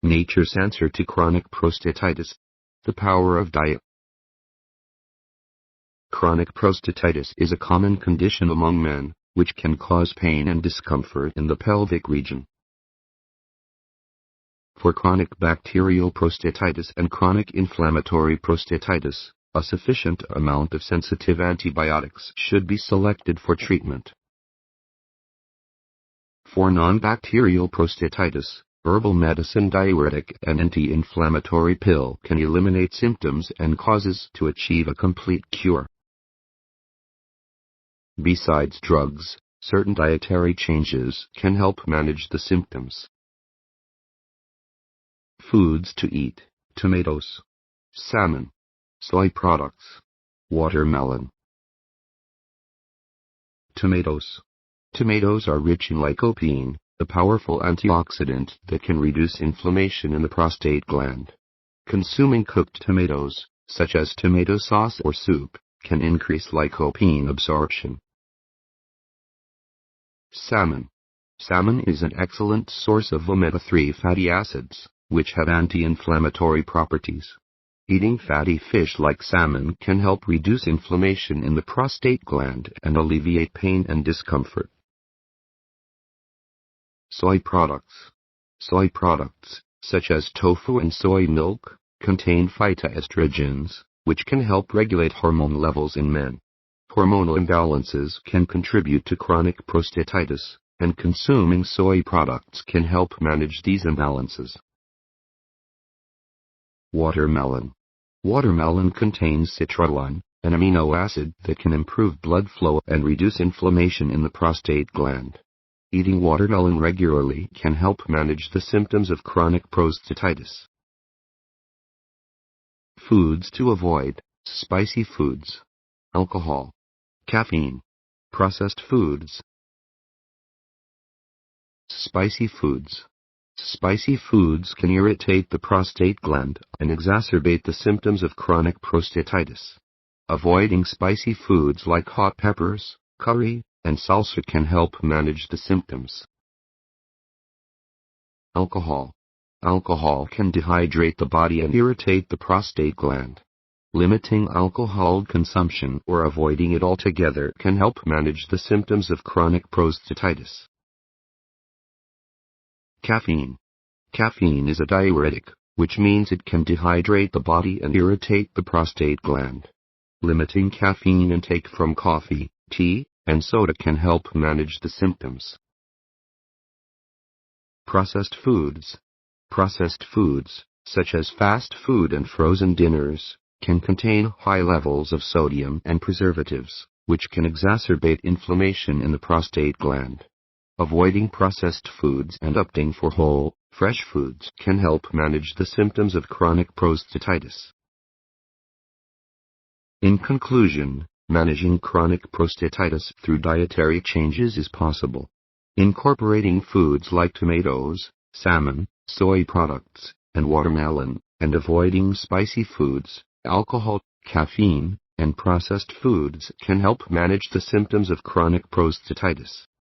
Nature's answer to chronic prostatitis. The power of diet. Chronic prostatitis is a common condition among men, which can cause pain and discomfort in the pelvic region. For chronic bacterial prostatitis and chronic inflammatory prostatitis, a sufficient amount of sensitive antibiotics should be selected for treatment. For non-bacterial prostatitis, herbal medicine diuretic and anti-inflammatory pill can eliminate symptoms and causes to achieve a complete cure. Besides drugs, certain dietary changes can help manage the symptoms. Foods to eat: tomatoes, salmon, soy products, watermelon. Tomatoes. Tomatoes are rich in lycopene, a powerful antioxidant that can reduce inflammation in the prostate gland. Consuming cooked tomatoes, such as tomato sauce or soup, can increase lycopene absorption. Salmon. Salmon is an excellent source of omega-3 fatty acids, which have anti-inflammatory properties. Eating fatty fish like salmon can help reduce inflammation in the prostate gland and alleviate pain and discomfort. Soy products. Soy products, such as tofu and soy milk, contain phytoestrogens, which can help regulate hormone levels in men. Hormonal imbalances can contribute to chronic prostatitis, and consuming soy products can help manage these imbalances. Watermelon. Watermelon contains citrulline, an amino acid that can improve blood flow and reduce inflammation in the prostate gland. Eating watermelon regularly can help manage the symptoms of chronic prostatitis. Foods to avoid: spicy foods, alcohol, caffeine, processed foods. Spicy foods. Spicy foods can irritate the prostate gland and exacerbate the symptoms of chronic prostatitis. Avoiding spicy foods like hot peppers, curry, and salsa can help manage the symptoms. Alcohol. Alcohol can dehydrate the body and irritate the prostate gland. Limiting alcohol consumption or avoiding it altogether can help manage the symptoms of chronic prostatitis. Caffeine. Caffeine is a diuretic, which means it can dehydrate the body and irritate the prostate gland. Limiting caffeine intake from coffee, tea, and soda can help manage the symptoms. Processed foods. Processed foods, such as fast food and frozen dinners, can contain high levels of sodium and preservatives, which can exacerbate inflammation in the prostate gland. Avoiding processed foods and opting for whole, fresh foods can help manage the symptoms of chronic prostatitis. In conclusion, managing chronic prostatitis through dietary changes is possible. Incorporating foods like tomatoes, salmon, soy products, and watermelon, and avoiding spicy foods, alcohol, caffeine, and processed foods can help manage the symptoms of chronic prostatitis.